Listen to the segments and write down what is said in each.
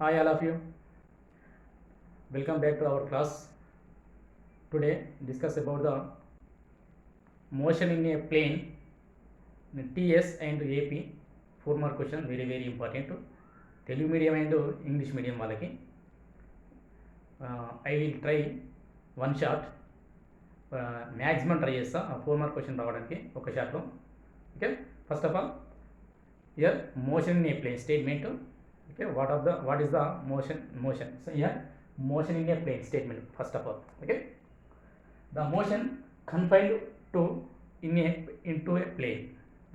Hi all of you, welcome back to our class. Today discuss about the motion in a plane, TS and AP. 4 mark question, very important. Telugu medium and English medium వాళ్ళకి I will try one shot. Maximum try చేస్తా 4 mark question రావడానికి ఒక షాట్లో. Okay, first of all here motion in a plane statement. Okay, what is the motion? So here motion in a plane statement first of all. Okay, the motion confined to into a plane,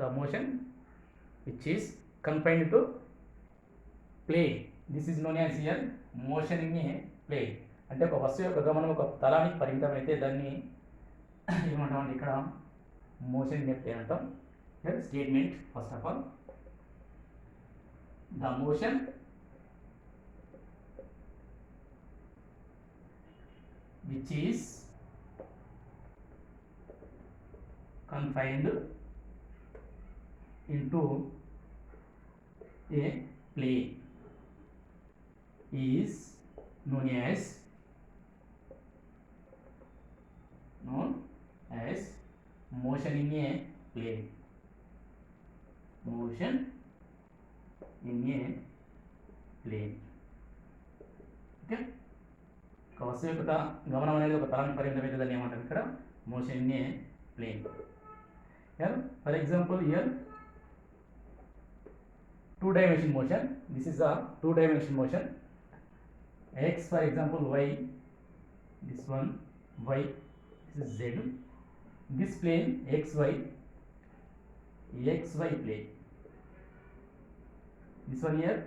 the motion which is confined to plane, this is known as here motion in a plane. అంటే ఒక వస్తువు యొక్క గమనం ఒక తలానికి పరిమితం అయితే దాన్ని ఏమంటాం ఇక్కడ మోషన్ ఇన్ ఏ ప్లేన్ అంటాం. here statement first of all, the motion which is confined into a plane is known as motion in a plane. Motion in a plane. Okay, ఒక వస్తువు యొక్క గమనం అనేది ఒక తలానికి పరిమితమైతే దాన్ని ఏమంటాం ఇక్కడ motion in a plane. here for example here 2-dimension motion, this is a 2-dimension motion. X for example, y, this one y, this is z, this plane xy plane, this one here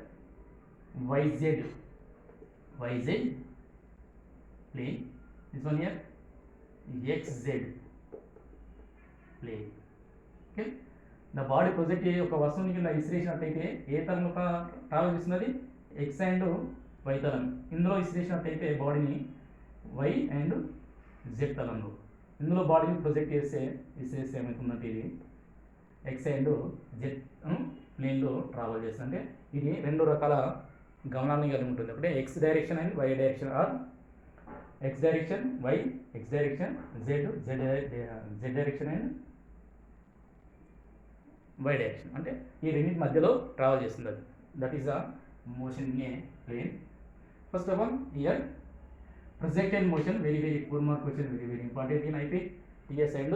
yz plane, this one here xz plane. Okay, the body project ఒక వస్తువుని కింద విసిరేసినట్టయితే ఏ తలం ఒక travel చేస్తున్నది X and why తలం, ఇందులో విసిరేసినట్టయితే బాడీని why and Z తలంలో, ఇందులో బాడీని ప్రొజెక్ట్ విసిరేస్తే ఏమవుతుందంటే ఇది ఎక్స్ అండ్ జెడ్ ప్లేన్లో ట్రావెల్ చేస్తుందంటే ఇది రెండు రకాల గమనాన్ని కలిగి ఉంటుంది. ఒకటే X direction and Y direction, or X direction Y, X direction Z direction and Y direction, అంటే ఈ రెండింటి మధ్యలో ట్రావెల్ చేస్తుంది అది. That is a motion in a plane. First of all here projectile motion, very 4 mark question, very important in IP, TS and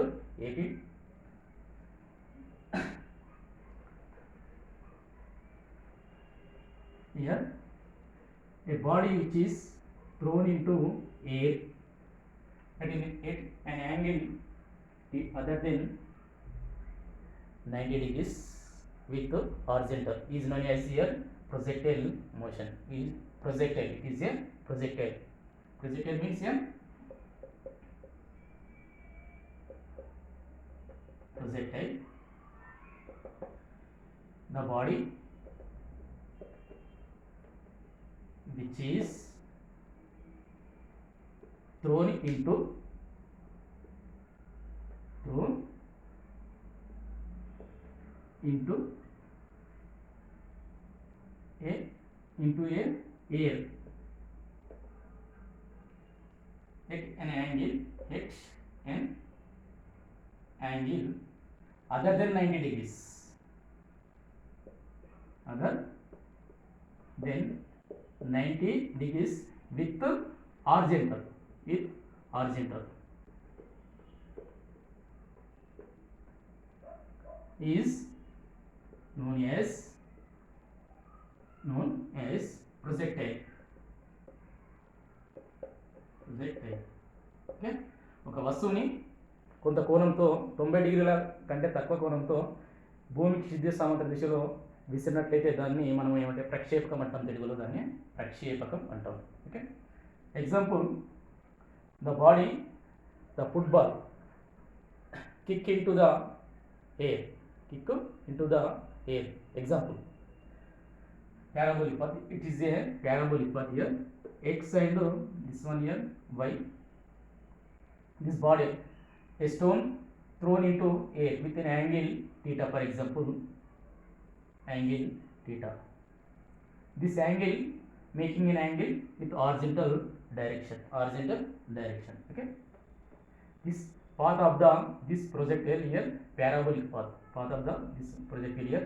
AP. Here a body which is thrown into air at an angle other than 90 degrees with horizontal is known as here projectile motion. Projectile, it is a projectile. Projectile means here projectile, the body which is thrown into air at an angle other than 90 degrees, other than 90 degrees with horizontal, is known as projectile. Okay, ఒక వస్తువుని కొంత కోణంతో 90 డిగ్రీల కంటే తక్కువ కోణంతో భూమికి క్షితిజ సమాంతర దిశలో విసిరినట్లయితే దాన్ని మనం ఏమంటే ప్రక్షేపకం అంటాం, తెలుగులో దాన్ని ప్రక్షేపకం అంటాం. Okay, example the body, the football kick into the air, example parabolic path, it is a parabolic path here, x and this one here y, this body a stone thrown into air with an angle theta, for example angle theta, this angle making an angle with horizontal direction. Okay, this path of this projectile here parabolic path of this projectile here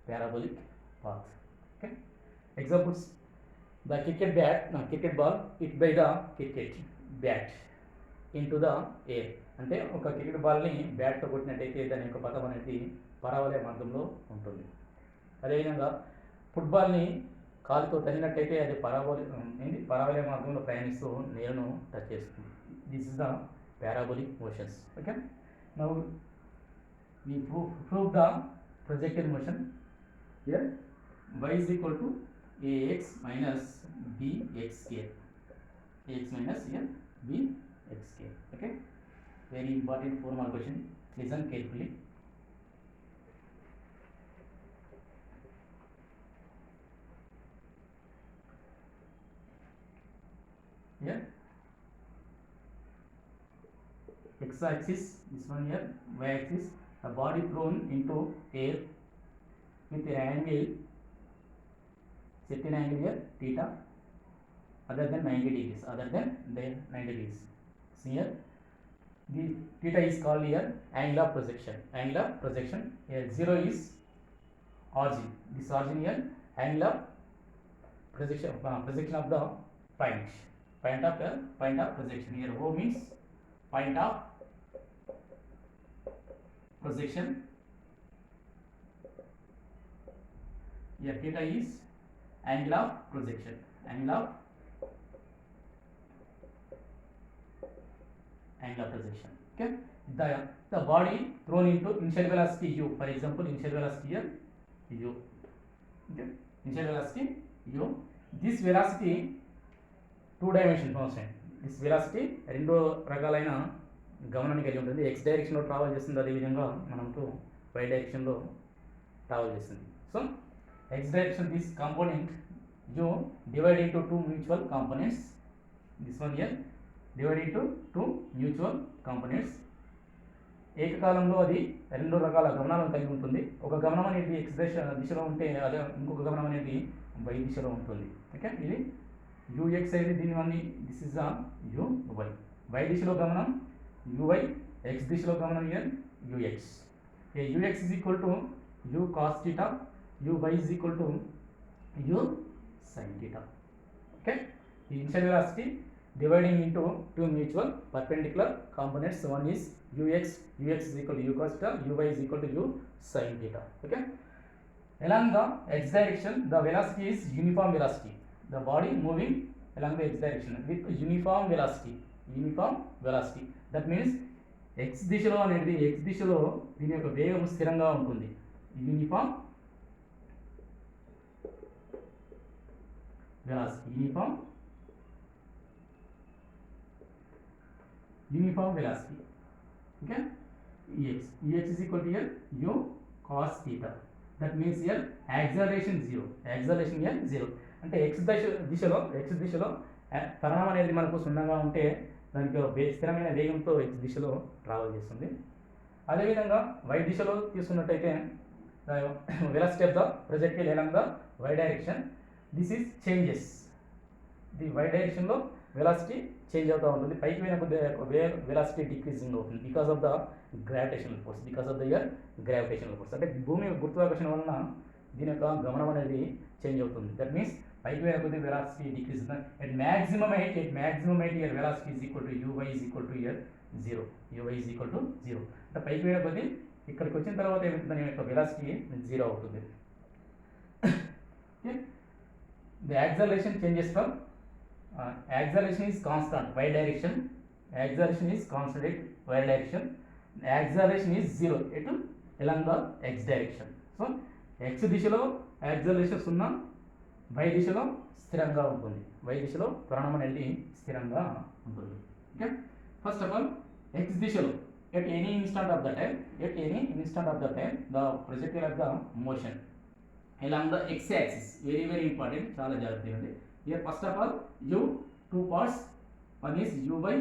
parabolic path. Okay, examples: the cricket ball hit by the cricket bat into the air. అంటే ఒక cricket బాల్ని బ్యాట్తో కొట్టినట్టయితే దాని యొక్క పథం అనేది పరావలయ మార్గంలో ఉంటుంది. అదేవిధంగా ఫుట్బాల్ని కాలుతో తన్నినట్టయితే అది పరావలయ మార్గంలో ప్రయాణిస్తూ నేలను టచ్ చేస్తుంది. This is the parabolic motions. Okay, now we prove the projectile motion. Here y is equal to ax minus bx square. Ax minus here bx square. Okay, very important 4 mark question. Listen carefully. Here x axis, this one here, y axis, the body thrown into air with an angle, certain angle here theta other than 90 degrees, so here the theta is called here angle of projection. Here 0 is origin, this origin here angle of projection of the point of projection. Here O means point of projection. Here theta is angle of projection. Okay, the body thrown into initial velocity u, for example initial velocity here u. Okay, initial velocity u. This velocity 2 dimension constant. This velocity 2 రకాలైన గమనాన్ని కలిగి ఉంటుంది. X డైరెక్షన్లో travel చేస్తుంది, అదేవిధంగా మనకు why డైరెక్షన్లో travel చేస్తుంది. So X direction this component you divide into 2 mutual components. This one here divide into 2 mutual components. ఏకకాలంలో అది 2 రకాల గమనాలను కలిగి ఉంటుంది. ఒక గమనం అనేది ఎక్స్ దిశలో ఉంటే అదే ఇంకొక గమనం అనేది వై దిశలో ఉంటుంది. ఓకే, ఇది ux అయితే దీనివన్నీ దిస్ ఇస్ uy. y దిశలో గమనం uy, x దిశలో గమనం here ux. ux is equal to u cos theta, uy is equal to u sin theta. Okay, the initial velocity dividing into 2 mutual perpendicular components. One is ux is equal to u cos theta, uy is equal to u sin theta. Okay, along the x direction the velocity is uniform velocity. The body moving along the x direction with uniform velocity. That means x దిశలో అనేది x దిశలో దీని యొక్క వేగం స్థిరంగా ఉంటుంది. Uniform velocity. Okay, ex is equal to here u cos theta. That means here acceleration here 0. అంటే x దిశలో త్వరణం అనేది మనకు 0గా ఉంటే దానికి స్థిరమైన వేగంతో x దిశలో ట్రావెల్ చేస్తుంది. అదేవిధంగా y దిశలో తీసుకున్నట్టయితే velocity of the projectile along the y direction, this is changes. The y డైరెక్షన్లో వెలాసిటీ చేంజ్ అవుతూ ఉంటుంది. పైకి పోయిన వెలాసిటీ డిక్రీజింగ్ అవుతుంది because of the gravitational force. అంటే భూమి గురుత్వాకర్షణ వలన దీని యొక్క గమనం అనేది చేంజ్ అవుతుంది. దట్ మీన్స్ పైకి పోయిన కొద్ది velocity decrease. at maximum height here velocity is equal to uy is equal to here 0. అంటే పైకి పోయిన కొద్ది ఇక్కడికి వచ్చిన తర్వాత ఏమవుతుంది, దాని యొక్క వెలాసిటీ 0 అవుతుంది. The acceleration changes from acceleration is constant y direction. Acceleration is 0 along the x direction. So x దిశలో యాక్సలరేషన్ 0, y దిశలో స్థిరంగా ఉంటుంది. y దిశలో త్వరణం అనేది స్థిరంగా ఉంటుంది. Okay, first of all x దిశలో at any instant of the time the projectile of the motion along the x axis, very important, చాలా జాగ్రత్తగా ఉంది. Here first of all u 2 parts. One is uy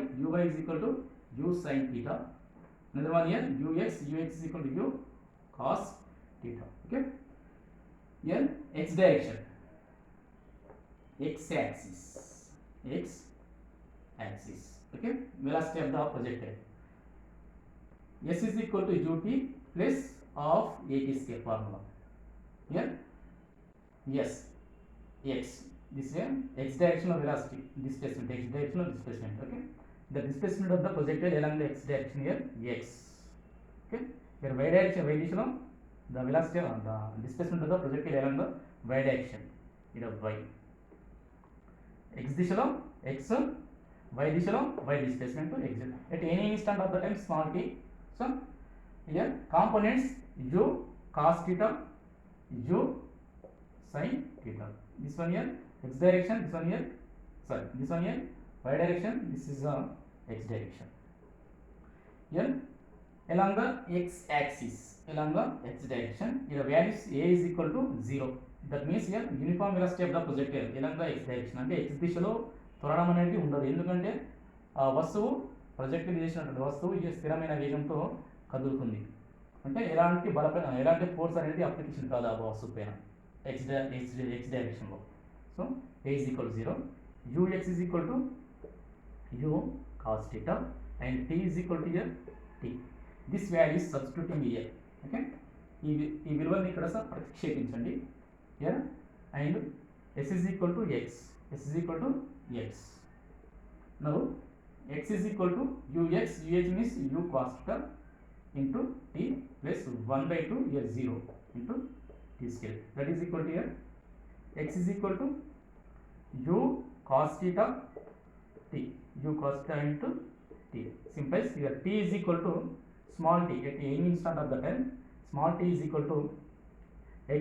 is equal to u sin theta. Another one here ux is equal to u cos theta. Okay, here x direction x axis, okay, velocity of the projectile. S is equal to ut plus of at square formula. Here yes, x, this is x direction of velocity displacement, x direction of displacement, okay. The displacement of the projectile along the x direction here x, okay. Here y direction, y direction of the velocity of the displacement of the projectile along the y direction, here y, x దిశలో x, y దిశలో y displacement to x at any instant of the time small t. So here components u cos theta, u sin theta. This one here x direction, this one here, sorry, this one here y direction, this is x direction. Here along the x axis, along the x direction, here values a is equal to 0. That means here uniform velocity of the projectile along the x direction, అంటే x దిశలో త్వరణం అనేది ఉండదు, ఎందుకంటే ఆ వస్తువు project చేసినటువంటి వస్తువు ఈ స్థిరమైన వేగంతో కదులుతుంది, అంటే ఎలాంటి ఎలాంటి ఫోర్స్ అనేది అప్లికేషన్ కాదు ఆ వస్తువు పైన x డైరెక్షన్లో. So a is equal to 0, ux is equal to u cos theta and t is equal to here t. This value is substituting here, okay. ఈ విలువని ఇక్కడ ప్రతిక్షేపించండి here and s is equal to x, s is equal to x. Now x is equal to ux means u cos theta into t plus 1 by 2 here 0 into t square, that is equal to here x is equal to u cos theta t, u cos theta into t. Simplifies here t is equal to small t at any instant of the time, small t is equal to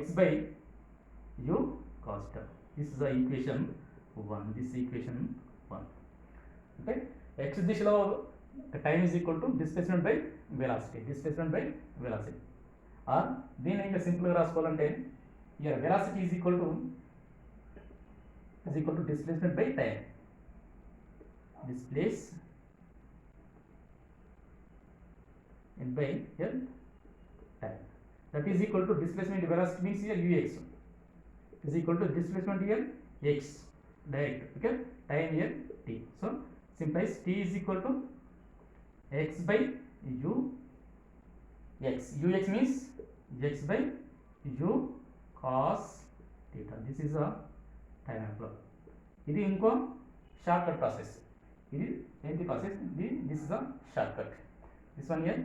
x by u cos theta. This is the equation 1, this is equation 1, okay. X దిశలో time is equal to displacement by velocity, or దీన్ని ఇంకా సింపుల్గా రాసుకోవాలంటే here velocity is equal to displacement by time, displacement by here time, that is equal to displacement velocity means here ux is equal to displacement here x direct, okay, time here t. So simplifies t is equal to x by u x, ux means x by u cos theta. This is a time envelope. ఇది ఇంకో short cut process, ఇది ఏంటి process, this is a shortcut. This one here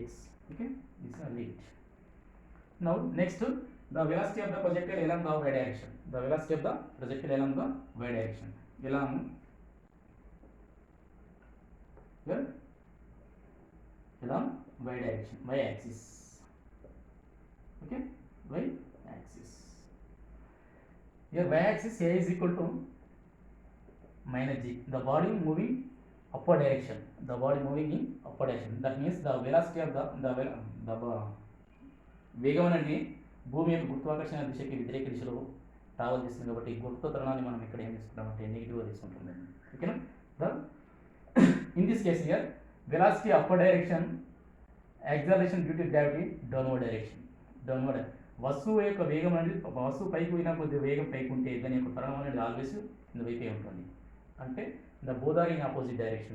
x, okay, this is a limit. Now next, the velocity of the projectile along the y direction, the velocity of the projectile along the y direction, along here along y direction, y axis, okay, y axis. Here y axis a is equal to minus g, the body moving upward direction, the body moving in upward direction, that means the velocity of the వేగం అనేది భూమి యొక్క గురుత్వాకర్షణ దిశకి వ్యతిరేక దిశలో travel చేస్తుంది, కాబట్టి గురుత్వ త్వరణాన్ని మనం ఇక్కడ ఏం తీసుకుంటామంటే నెగిటివ్గా తీసుకుంటుంది, ఓకేనా. In this case here velocity upward direction, acceleration due to gravity downward direction, వస్తువు యొక్క వేగం అనేది వస్తువు పైకి పోయినా కొద్దిగా వేగం పైకి ఉంటే దాని యొక్క త్వరణం అనేది ఆల్వేస్ కింద వైపే ఉంటుంది, అంటే the both are in opposite direction,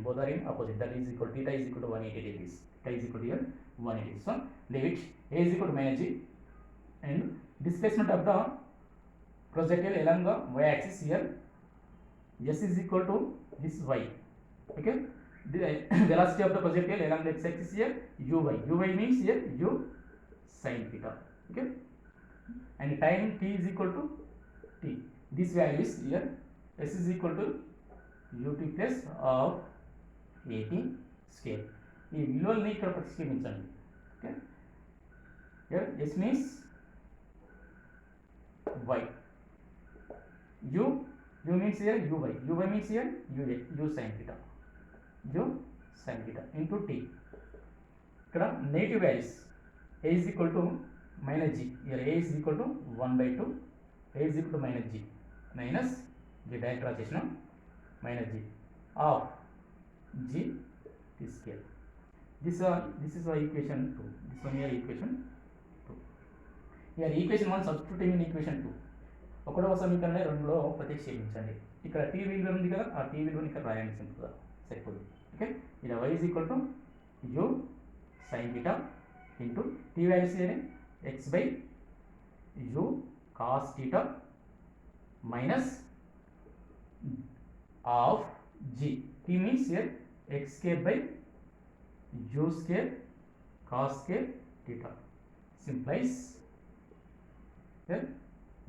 that is equal theta is equal to 180 degrees, theta is equal to here 180. So leave it, a is equal to minus g and displacement of the projectile along the y axis here s is equal to this y, okay. The velocity of the projectile along the x axis here uy means here u sin theta, okay, and time t is equal to t. This value is here s is equal to ut plus of at square. ఈ విలువల్ని ఇక్కడ ప్రతిక్షేపించండి, okay. here s means y, u means here uy means here u sin theta, into t. ఇక్కడ negative values a is equal to minus g, here a is equal to 1 by 2, a is equal to minus g, minus g direct draw చేసిన minus g of g t square. This is our equation 2, this one here equation 2. Here equation 1 substituting in equation 2, ఒకటవ సమీకరణం 2లో ప్రతిక్షేపించండి. ఇక్కడ t విలువ ఉంది కదా, ఆ t విలువని ఇక్కడ రాయండి సింపుల్గా సరిపోదు. ఓకే, ఇది y is equal to u sine beta into t values ఏది x by u cos theta minus of g. t means here x square by u square cos square theta simplies here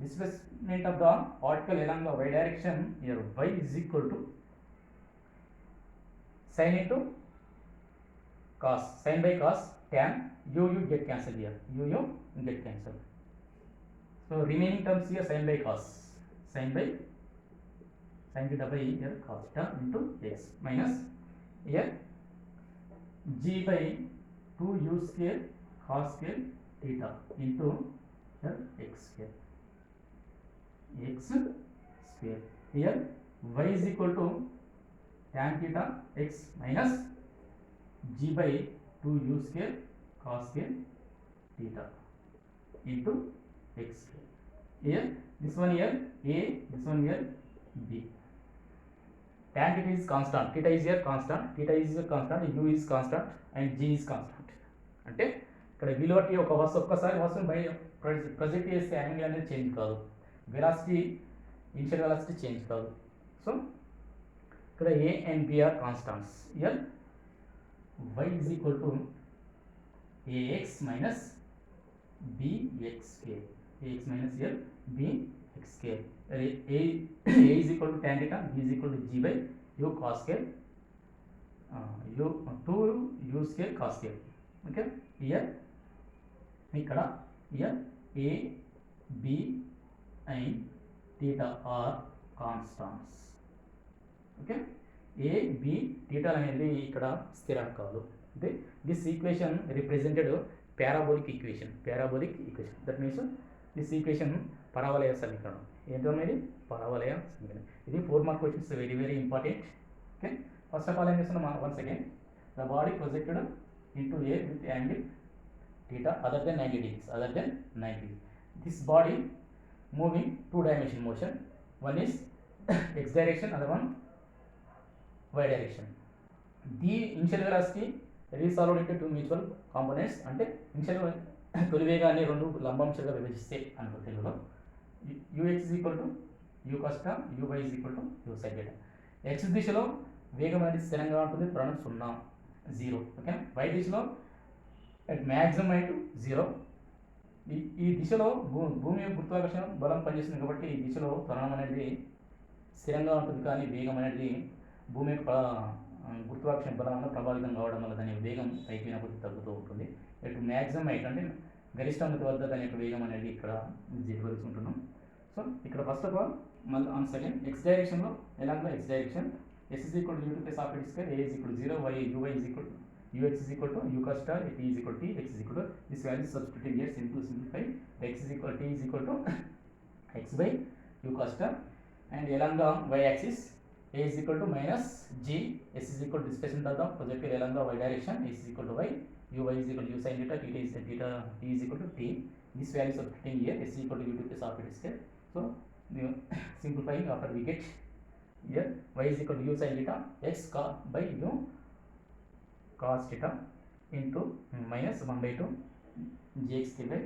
displacement of the particle along the y direction. Here y is equal to sin into cos, sin by cos tan, u get cancelled here, u get cancelled. So remaining terms here sin by cos, sin theta by here cos theta into x minus here g by 2u square cos square theta into here x square. Here y is equal to tan theta x minus g by 2u square cos square theta into x square. Here this one here a, this one here b. Tan theta is constant, theta is here constant, theta is here constant, u is constant and g is constant. అంటే ఇక్కడ విలువ t ఒక వస్తువు ఒక్కసారి వస్తువుని by project చేస్తే angle అనేది change కాదు, వెలాసిటీ ఇనిషియల్ వెలాసిటీ చేంజ్ కాదు. సో ఇక్కడ a and b are constants. Here y is equal to ax minus bx square, ax minus here bx square. A is equal to tan theta, b is equal to g by u cos square, u 2u square cos square. Okay, here ఇక్కడ here a b and theta are constants. Okay, a b theta అనేది ఇక్కడ స్థిరాంకాలు. అంటే this equation represented parabolic equation, that means this equation పరావలయ సమీకరణం. ఏంటో ఇది పరావలయ సమీకరణం. ఇది 4 mark questions, very important. Okay, first of all ఏం చేస్తున్నాం once again, the body projected into a with angle theta other than 90 degrees. This body moving two dimension motion, one is x direction, other one y direction. The initial velocity resolved into two mutual components. అంటే initial తొలి వేగాన్ని రెండు లంబాంశాలుగా విభజిస్తే అనుకో తెలుగులో, ux is equal to u cos theta, uy is equal to u sin theta. x దిశలో వేగం అనేది స్థిరంగా ఉంటుంది, త్వరణం 0. ఓకే, y దిశలో అట్ మ్యాక్సిమం హైట్ 0. ఈ దిశలో భూమి గురుత్వాకర్షణ బలం పనిచేస్తుంది కాబట్టి ఈ దిశలో త్వరణం అనేది స్థిరంగా ఉంటుంది, కానీ వేగం అనేది భూమి గురుత్వాకర్షణ బలం వల్ల ప్రభావితం కావడం వల్ల దాని వేగం పైకి కొద్ది తగ్గుతూ ఉంటుంది. ఇటు మ్యాక్సిమం హైట్ అంటే గరిష్టాంగత వద్ద దాని యొక్క వేగం అనేది ఇక్కడ తెలుసుకుంటున్నాం. సో ఇక్కడ ఫస్ట్ ఆఫ్ ఆల్ మళ్ళీ ఆన్ సెకండ్ x డైరెక్షన్లో ఎలాగో x direction s is equal to u plus half x square, a is equal to 0, uy is equal to ux is equal to u cos theta, t is equal to t, x is equal to this value substituting here simplify, x is equal to t is equal to x by u cos theta, and along the y axis a is equal to minus g, s is equal to displacement of the projectile along the y direction, s is equal to y, uy is equal to u sin theta, t is equal to t, this value substituting here, s is equal to u plus half x square. So simplifying after we get here y is equal to u sin theta x by u cos theta into minus 1 by 2 gx square by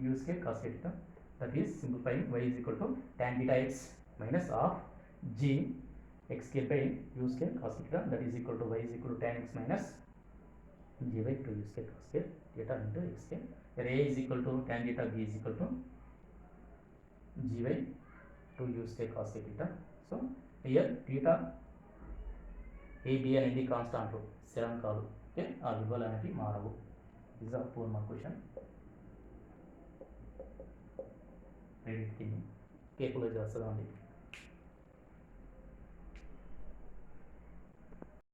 u square cos theta. That is simplifying, y is equal to tan theta x minus half g x square by u square cos theta, that is equal to y is equal to tan x minus g by 2 u square cos square theta into x square. Here a is equal to tan theta, b is equal to g by 2 u square cos theta. So here theta ab అనేది constant స్థిరాంకాలు. Okay, ఆ విలువలు అనేవి మారవు. Is ఆ 4 mark question. కేర్ఫుల్గా చేస్తుందండి.